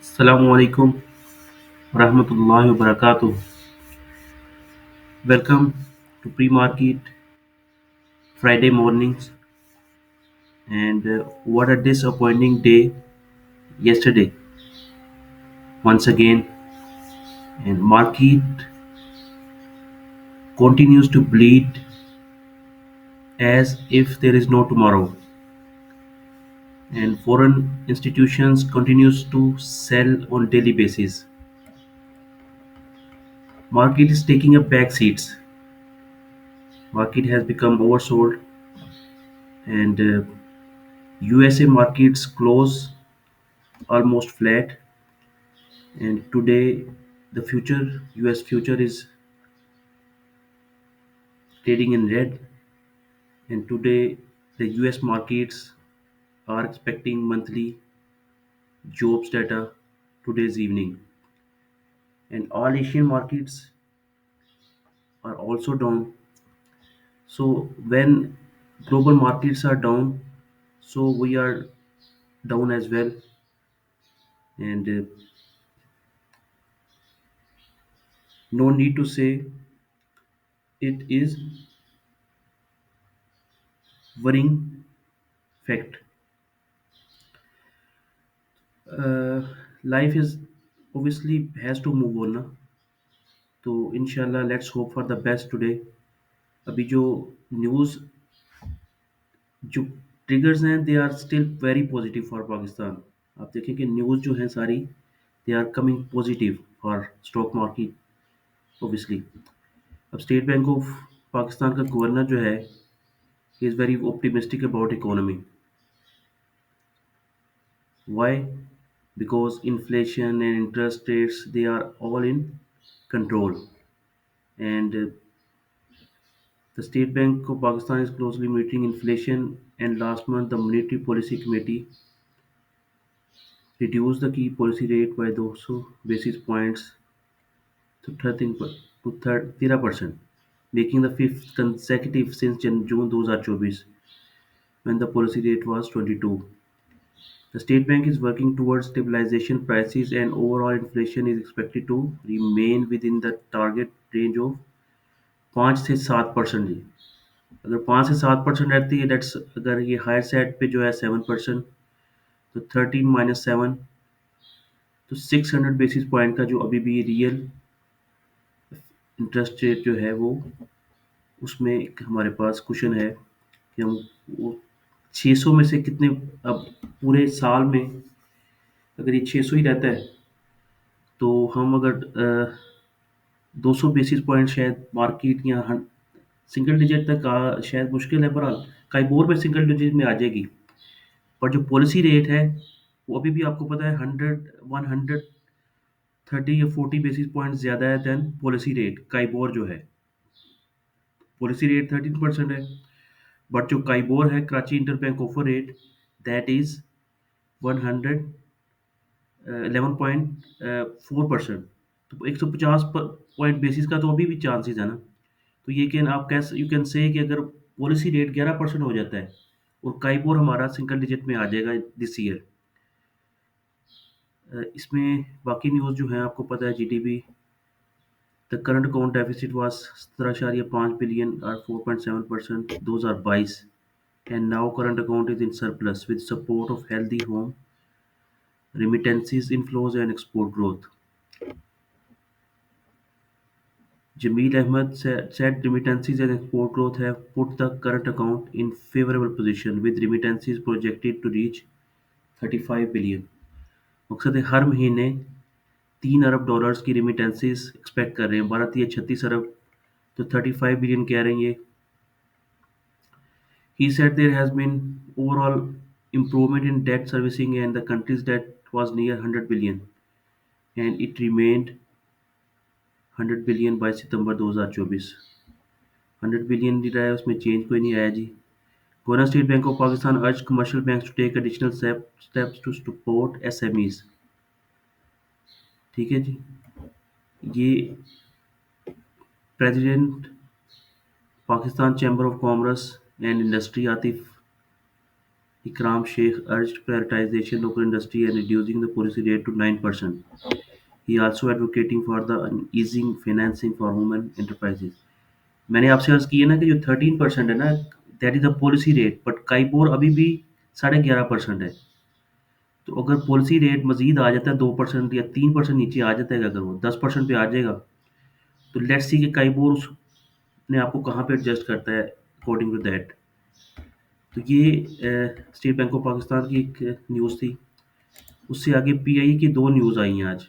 Assalamu alaikum warahmatullahi wabarakatuh. Welcome to pre-market Friday mornings. And what a disappointing day yesterday. Once again, and market continues to bleed as if there is no tomorrow. And foreign institutions continues to sell on daily basis. Market is taking up back seats. Market has become oversold, and USA markets close almost flat. And today, the future US future is trading in red. And today, the US markets are expecting monthly jobs data today's evening. And all Asian markets are also down. So when global markets are down, so we are down as well. And no need to say it is worrying fact. Uh, Life is obviously has to move on. ना? तो इंशाल्लाह let's hope for the best today. अभी जो news जो triggers हैं they are still very positive for Pakistan. आप देखें कि न्यूज़ जो हैं सारी they are coming positive for stock market obviously. अब स्टेट बैंक ऑफ पाकिस्तान का गवर्नर जो है he is very optimistic about economy. Why? Because inflation and interest rates they are all in control. And the State Bank of Pakistan is closely monitoring inflation, and last month the Monetary Policy Committee reduced the key policy rate by those basis points to 13%, making the fifth consecutive since June 2024 when the policy rate was 22. The State Bank is working towards stabilization prices, and overall inflation is expected to remain within the target range of 5 से 7%. जी, अगर 5 से 7% रहती है dates, अगर ये higher side पे जो है 7%, तो 13 - 7 तो 600 बेसिस पॉइंट का जो अभी भी रियल इंटरेस्ट रेट जो है वो उसमें एक हमारे पास क्वेश्चन है कि हम वो 600 में से कितने, अब पूरे साल में अगर ये 600 ही रहता है तो हम अगर 200 बेसिस पॉइंट शायद मार्केट या सिंगल डिजिट तक शायद मुश्किल है, पर काइबोर में सिंगल डिजिट में आ जाएगी. पर जो पॉलिसी रेट है वो अभी भी आपको पता है 130 या 40 बेसिस पॉइंट ज़्यादा है देन पॉलिसी रेट. काइबोर जो है, पॉलिसी रेट 13% है, बट जो काइबोर है Karachi interbank offer rate that is 111.4%. तो 150 पॉइंट बेसिस का तो अभी भी चांसेस है ना. तो ये कैन आप कैसे यू कैन से कि अगर पॉलिसी रेट 11% हो जाता है और काइबोर हमारा सिंगल डिजिट में आ जाएगा दिस ईयर. इसमें बाकी न्यूज़ जो है आपको पता है GDP. The current account deficit was 17.5 billion और 4.7% 2022, and now current account is in surplus with support of healthy home remittances inflows and export growth. Jameel Ahmed said remittances and export growth have put the current account in favorable position with remittances projected to reach 35 billion. मकसद है हर महीने 3 अरब dollars की remittances expect कर रहे हैं. भारत ये 36 अरब, तो 35 billion कह रहे हैं ये. He said there has been overall improvement in debt servicing, and the country's debt was near 100 billion, and it remained 100 billion by September 2024. 100 billion नहीं रहा है, उसमें चेंज कोई नहीं आया जी. Governor state bank of Pakistan urged commercial banks to take additional steps to support SMEs. ठीक है जी. ये president Pakistan chamber of commerce and industry Atif, Ikram Sheikh urged prioritization of industry and reducing the policy rate to 9%. He also advocating for the easing financing for women enterprises. मैंने आपसे अर्ज की है ना कि जो 13% है ना, that is a policy rate, but KIBOR अभी भी 11.5% है। तो अगर पॉलिसी रेट मजीद आ जाता है 2% या 3% नीचे आ जाता है, अगर वो 10% पे आ जाएगा, तो लेट्स सी कि काइबोर अपने आप को कहाँ पे एडजस्ट करता है अकॉर्डिंग टू दैट। तो ये स्टेट बैंक ऑफ पाकिस्तान की एक न्यूज़ थी। उससे आगे पीआई की दो न्यूज़ आई हैं आज।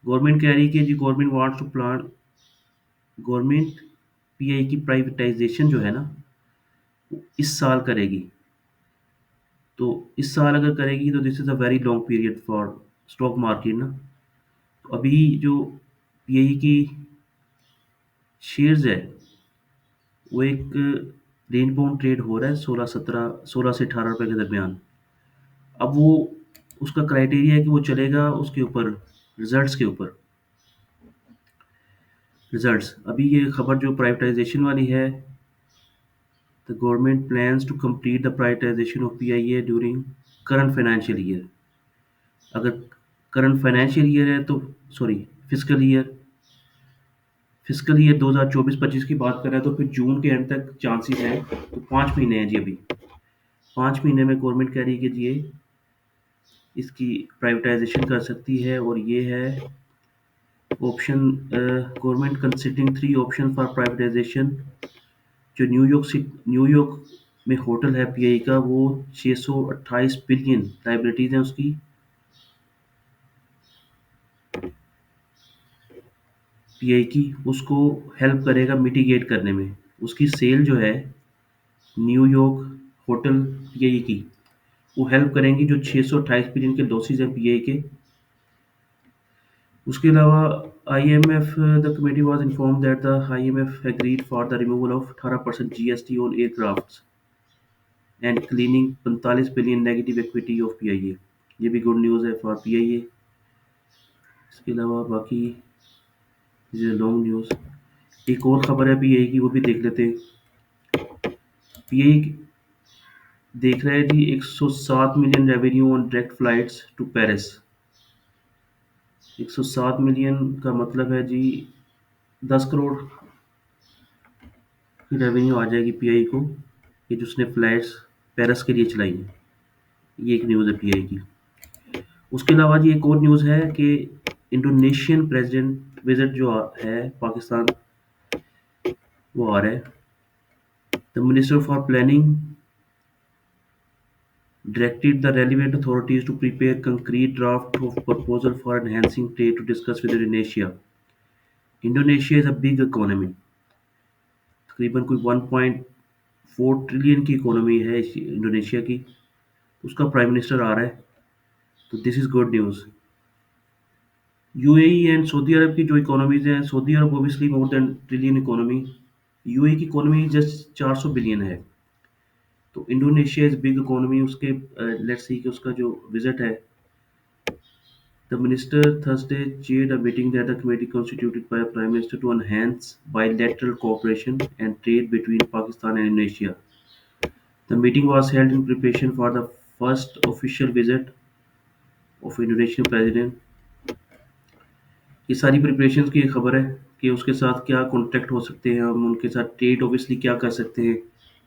गवर्नमेंट कह रही है कि जी government wants to plan, government PI की प्राइवेटाइजेशन जो है ना, वो इस साल करेगी। तो इस साल अगर करेगी तो this is a very long period for stock market ना। तो अभी जो पीआई की शेयर्स है, वो एक रेंज बाउंड ट्रेड हो रहा है 16 से 18 रुपए के दरमियान। अब वो उसका क्राइटेरिया है कि वो चलेगा उसके ऊपर, रिजल्ट्स के ऊपर। रिजल्ट्स अभी ये खबर जो प्राइवेटाइजेशन वाली है, the government plans to complete the privatisation of PIA during current financial year. अगर करंट फाइनेंशियल ईयर है तो, sorry, fiscal year, fiscal year 2024-25 की बात करें तो फिर जून के एंड तक चांसेस हैं। तो 5 महीने हैं जी अभी। 5 महीने में गवर्नमेंट कह रही है कि जी ये इसकी प्राइवेटाइजेशन कर सकती है। और ये है option, government considering three option for privatisation. जो न्यूयॉर्क में होटल है पीआई का, वो 628 बिलियन लाइबिलिटीज हैं उसकी। पीआई की उसको हेल्प करेगा मिटिगेट करने में। उसकी सेल जो है न्यूयॉर्क होटल पीआई की, वो हेल्प करेंगी जो 628 बिलियन के लॉसेज हैं पीआई के। उसके अलावा IMF, the committee was informed that the IMF agreed for the removal of 18% GST on aircrafts and cleaning 45 billion negative equity of PIA. ये भी गुड न्यूज़ है फॉर पीआईए। इसके अलावा बाकी लॉन्ग न्यूज़, एक और खबर है पीआई की, वो भी देख लेते हैं। पीआई देख रहा है जी 107 million revenue on direct flights to Paris. 107 million का मतलब है जी 10 करोड़ की रेवेन्यू आ जाएगी पीआई को, ये जो उसने फ्लाइट्स पेरिस के लिए चलाई हैं। ये एक न्यूज़ है पीआई की। उसके अलावा जी एक और न्यूज़ है कि इंडोनेशियन प्रेसिडेंट विजिट जो है पाकिस्तान, वो आ रहा है। The minister for planning directed the relevant authorities to prepare concrete draft of proposal for enhancing trade to discuss with Indonesia. Indonesia is a big economy, तकरीबन कोई 1.4 ट्रिलियन की इकोनॉमी है Indonesia की। उसका प्राइम मिनिस्टर आ रहा है, तो this is good news. UAE and सऊदी अरब की जो इकोनॉमीज हैं, सऊदी अरब obviously more than trillion economy, UAE की इकोनॉमी जस्ट 400 बिलियन है। तो इंडोनेशिया इज बिग इकोनॉमी। उसके लेट्स सी कि उसका जो विजिट है, the minister Thursday chaired a meeting that the committee constituted by the Prime Minister to enhance bilateral cooperation and trade between Pakistan and Indonesia. The meeting was held in preparation for the first official visit of Indonesian President. ये सारी preparation की खबर है कि उसके साथ क्या contact हो सकते हैं, हम उनके साथ ट्रेड ऑब्वियसली क्या कर सकते हैं,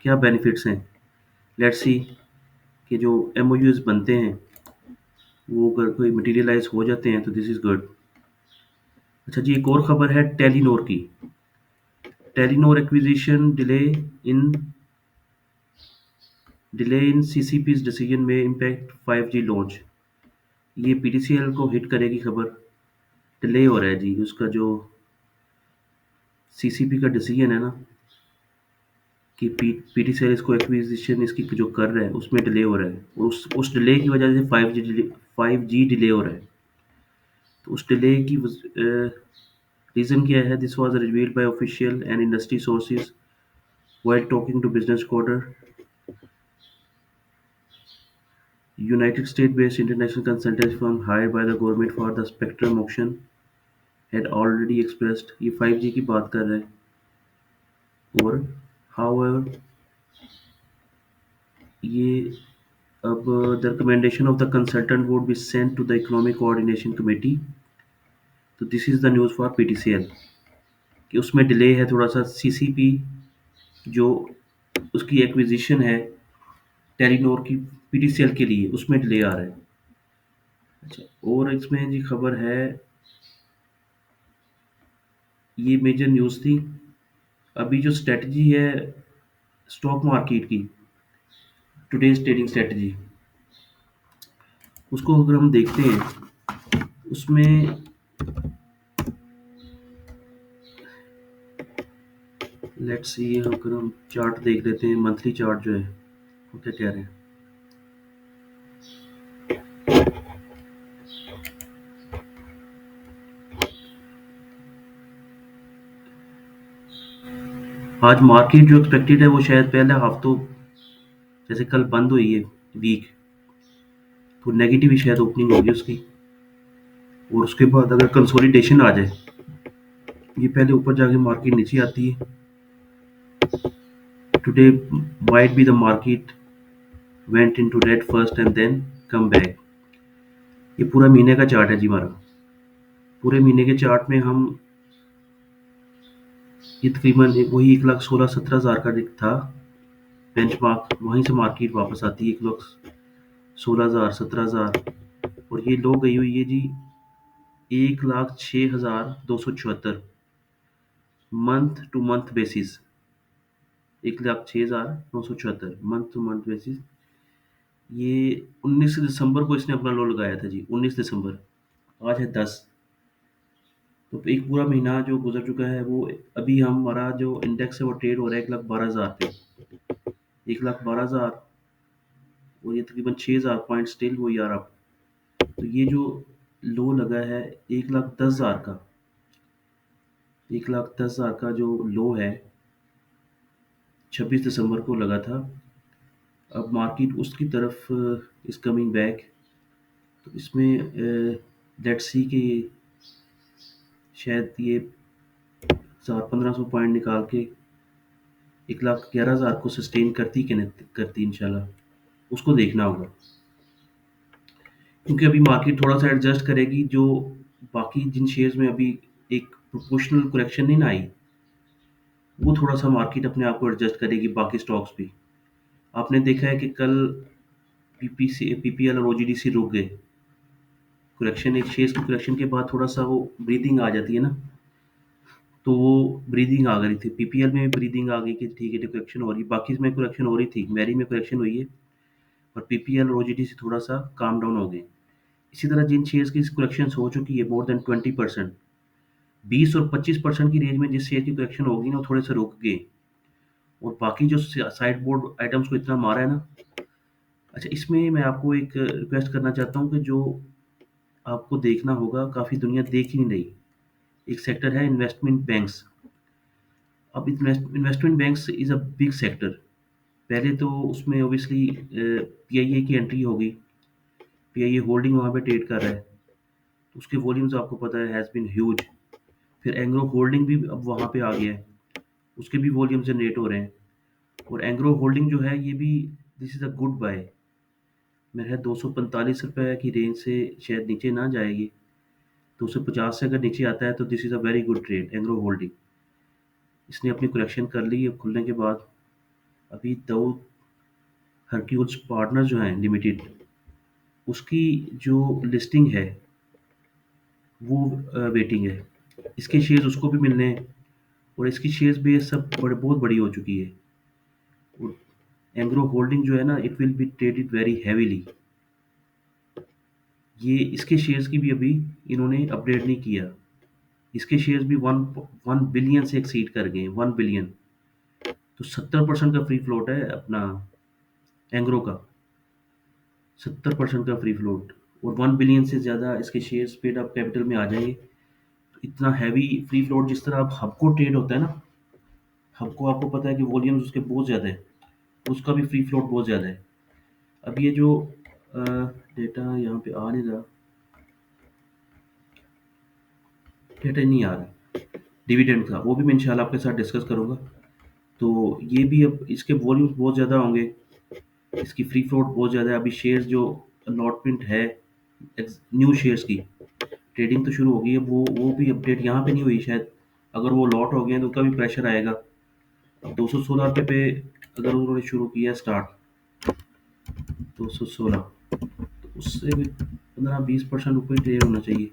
क्या बेनिफिट्स हैं। लेट्स सी कि जो एमओयूज बनते हैं वो अगर कोई मटेरियलाइज हो जाते हैं तो दिस इज़ गुड। अच्छा जी, एक और खबर है टेलीनोर की। Telenor acquisition delay in CCP's decision में इम्पैक्ट 5G लॉन्च। ये पीटीसीएल को हिट करेगी खबर। डिले हो रहा है जी उसका जो सीसीपी का डिसीजन है ना, कि पीटीसीएल इसको एक्विजिशन इसकी जो कर रहा है उसमें डिले हो रहा है। और उस डिले की वजह से 5G डिले हो रहा है। तो उस डिले की रीज़न क्या है? This was revealed bye official and industry sources while talking to Business Quarter. United States-based international consultancy firm hired by the government for the spectrum auction had already expressed, ये 5G की बात कर रहे हैं। और however ये अब the recommendation of the consultant would be sent to the economic coordination committee. तो this is the news for PTCL कि उसमें डिले है थोड़ा सा। सीसीपी जो उसकी एक्विजिशन है टेलीनॉर की पीटीसीएल के लिए, उसमें डिले आ रहा है। अच्छा, और इसमें जी खबर है, ये मेजर न्यूज़ थी। अभी जो स्ट्रेटजी है स्टॉक मार्केट की, टुडेज ट्रेडिंग स्ट्रेटजी, उसको अगर हम देखते हैं, उसमें लेट्स सी, अगर हम चार्ट देख लेते हैं, मंथली चार्ट जो है वो क्या कह रहे हैं। आज मार्केट जो एक्सपेक्टेड है वो शायद पहले हफ्तों, जैसे कल बंद हुई है वीक, तो नेगेटिव ही शायद ओपनिंग होगी उसकी। और उसके बाद अगर कंसोलिडेशन आ जाए, ये पहले ऊपर जाके मार्केट नीचे आती है। Today might be the market went into red first and then come back. ये पूरा महीने का चार्ट है जी हमारा। पूरे महीने के चार्ट में हम ये तकरीबन वही 1,16,17,000 का था बेंचमार्क, वहीं से मार्केट वापस आती है 1,16,000 17,000। और ये लो गई हुई है जी 1,06,274 month two month basis. 1,06,974 month two month basis. ये 19 दिसंबर को इसने अपना लो लगाया था जी, 19 दिसंबर। आज है 10। तो एक पूरा महीना जो गुजर चुका है वो, अभी हमारा जो इंडेक्स है वो ट्रेड हो रहा है 1,12,000 पे। 1,12,000, और ये तकरीबन 6,000 पॉइंट स्टिल वो यार अब। तो ये जो लो लगा है 1,10,000 का, 1,10,000 का जो लो है 26 दिसंबर को लगा था। अब मार्केट उसकी तरफ इज कमिंग बैक। तो इसमें लेट्स सी कि शायद ये 1,500 पॉइंट निकाल के 1,11,000 को सस्टेन करती कि नहीं करती, इंशाल्लाह उसको देखना होगा। क्योंकि अभी मार्केट थोड़ा सा एडजस्ट करेगी, जो बाकी जिन शेयर्स में अभी एक प्रोपोर्शनल करेक्शन नहीं ना आई, वो थोड़ा सा मार्केट अपने आप को एडजस्ट करेगी बाकी स्टॉक्स भी। आपने देखा है कि कल पीपीएल और ओजीडीसी रुक गए। करेक्शन, एक शेयर्स की करेक्शन के बाद थोड़ा सा वो ब्रीदिंग आ जाती है ना, तो वो ब्रीदिंग आ गई थी। पीपीएल में भी ब्रीदिंग आ गई कि ठीक है करेक्शन हो रही है, बाकी में करेक्शन हो रही थी, मेरी में करेक्शन हुई है, और पीपीएल और ओजीडीसी थोड़ा सा काम डाउन हो गए। इसी तरह जिन शेयर्स की करेक्शन हो चुकी है मोर देन 20%, 20 और 25% की रेंज में जिस शेयर की करेक्शन होगी ना, वो थोड़े से रुक गए। और बाकी जो साइड बोर्ड आइटम्स को इतना मारा है ना। अच्छा, इसमें मैं आपको एक रिक्वेस्ट करना चाहता हूँ कि जो आपको देखना होगा, काफ़ी दुनिया देख ही नहीं रही, एक सेक्टर है इन्वेस्टमेंट बैंक्स। अब investment banks is a big sector. पहले तो उसमें ऑब्वियसली पीआईए की एंट्री होगी। पीआईए होल्डिंग वहाँ पे ट्रेड कर रहा है, तो उसके वॉल्यूम्स आपको पता है हैज़ बीन ह्यूज। फिर एंग्रो होल्डिंग भी अब वहाँ पे आ गया है, उसके भी वॉल्यूम जनरेट हो रहे हैं। और एंग्रो होल्डिंग जो है ये भी, this is a good bye. मेरे है 245 रुपये की रेंज से शायद नीचे ना जाएगी। 250 से अगर नीचे आता है तो this is a very good trade Engro holding. इसने अपनी करेक्शन कर ली है खुलने के बाद। अभी दो हरक्यूल्स पार्टनर जो हैं लिमिटेड, उसकी जो लिस्टिंग है वो वेटिंग है। इसके शेयर्स उसको भी मिलने हैं, और इसकी शेयर्स बेस सब बहुत बड़ी हो चुकी है। और एंग्रो होल्डिंग जो है ना, it will be traded very heavily. ये इसके शेयर्स की भी अभी इन्होंने अपडेट नहीं किया। इसके शेयर्स भी वन 1 बिलियन से एक्सीड कर गए, 1 बिलियन। तो 70% का फ्री फ्लोट है अपना एंग्रो का, 70% का फ्री फ्लोट। और 1 बिलियन से ज़्यादा इसके शेयर्स पेड अप कैपिटल में आ जाएंगे। तो इतना हैवी फ्री फ्लोट, जिस तरह अब हब को ट्रेड होता है ना, हब को आपको पता है कि वॉल्यूम्स उसके बहुत ज़्यादा है, उसका भी फ्री फ्लोट बहुत ज़्यादा है। अब ये जो डेटा यहाँ पे आ नहीं रहा, डेटा नहीं आ रहा डिविडेंड का, वो भी मैं इंशाल्लाह आपके साथ डिस्कस करूँगा। तो ये भी अब इसके वॉल्यूम्स बहुत ज़्यादा होंगे। इसकी फ्री फ्लोट बहुत ज़्यादा है। अभी शेयर्स जो अलॉटमेंट है न्यू शेयर्स की ट्रेडिंग तो शुरू हो गई है, वो भी अपडेट यहाँ पे नहीं हुई शायद। अगर वो लॉट हो गए हैं तो उनका भी प्रेशर आएगा। अब 216 रुपये पे अगर उन्होंने शुरू किया स्टार्ट 216, तो उससे भी 15-20% ऊपर ही ट्रेड होना चाहिए।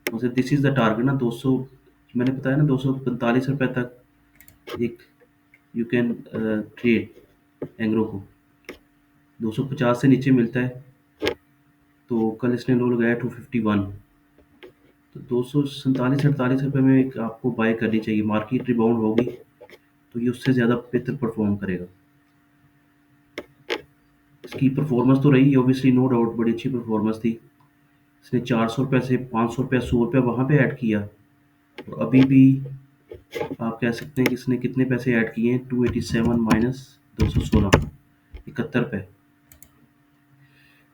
मतलब दिस इज़ द टारगेट ना 200, मैंने बताया ना 245 रुपये तक एक यू कैन ट्रेड एंग्रो को। 250 से नीचे मिलता है, तो कल इसने लो लगाया 251, तो 247-48 रुपये में एक आपको बाय करनी चाहिए। मार्केट रिबाउंड होगी तो ये उससे ज़्यादा बेहतर परफॉर्म करेगा। इसकी परफॉर्मेंस तो रही ऑब्वियसली, नो डाउट बड़ी अच्छी परफॉर्मेंस थी। इसने 400 रुपये से 500 रुपये 100 रुपये वहाँ पे ऐड किया, और अभी भी आप कह सकते हैं कि इसने कितने पैसे ऐड किए हैं, 287 माइनस 216, 71 रुपये,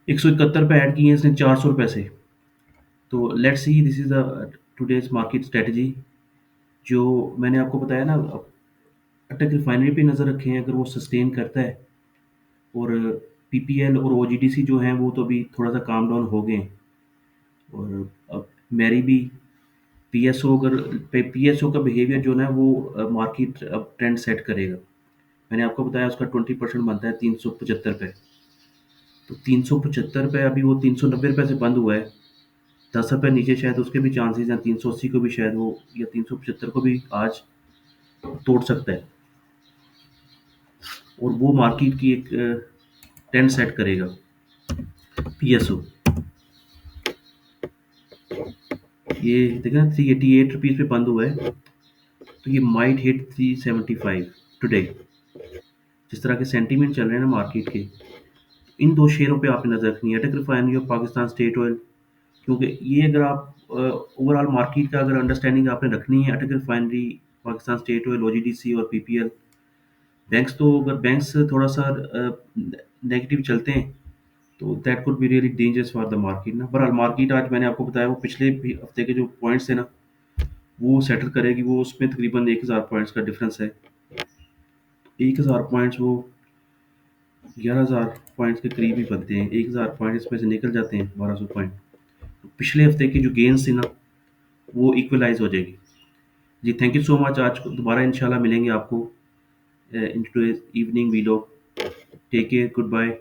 171 रुपये ऐड किए हैं इसने 400 रुपये से। तो let's see, this is the today's market strategy. जो मैंने आपको बताया ना, अटक रिफाइनरी पे नज़र रखें, अगर वो सस्टेन करता है, और पीपीएल और ओजीडीसी जो हैं वो तो अभी थोड़ा सा काम डाउन हो गए हैं। और अब मेरी भी पीएसओ, अगर पीएसओ का बिहेवियर जो है वो मार्केट अब ट्रेंड सेट करेगा। मैंने आपको बताया उसका 20% बनता है 375 रुपये। तो 375 रुपये, अभी वो 390 रुपये से बंद हुआ है। 10 रुपये नीचे शायद उसके भी चांसेस हैं, 380 को भी शायद वो, या 375 को भी आज तोड़ सकता है। और वो मार्केट की एक ट्रेंड सेट करेगा पीएसओ। ये देखा ना, 388 रुपीज़ पे बंद हुआ है, तो ये माइट हिट 375 टुडे। जिस तरह के सेंटीमेंट चल रहे हैं ना मार्केट के, इन दो शेयरों पे आपने नज़र रखनी है, अटक रिफाइनरी और पाकिस्तान स्टेट ऑयल। क्योंकि ये अगर आप ओवरऑल मार्केट का अगर अंडरस्टैंडिंग आपने रखनी है, अटक refinery, Pakistan state oil, OGDC और पीपीएल। बैंक्स तो अगर बैंक्स थोड़ा सा नेगेटिव चलते हैं तो that could be really dangerous for the market ना। बहरहाल मार्केट आज मैंने आपको बताया वो पिछले भी हफ्ते के जो पॉइंट्स थे ना वो सेटल करेगी। वो उसमें तकरीबन 1000 पॉइंट्स का डिफरेंस है। 1000 पॉइंट्स वो 11,000 पॉइंट्स के करीब ही बनते हैं। 1000 पॉइंट इसमें से निकल जाते हैं, 1200 पॉइंट। तो पिछले हफ्ते की जो गेंस थी ना वो इक्वलाइज हो जाएगी। जी थैंक यू सो मच। आज को दोबारा इंशाल्लाह मिलेंगे आपको in today's evening video. Take care, good bye.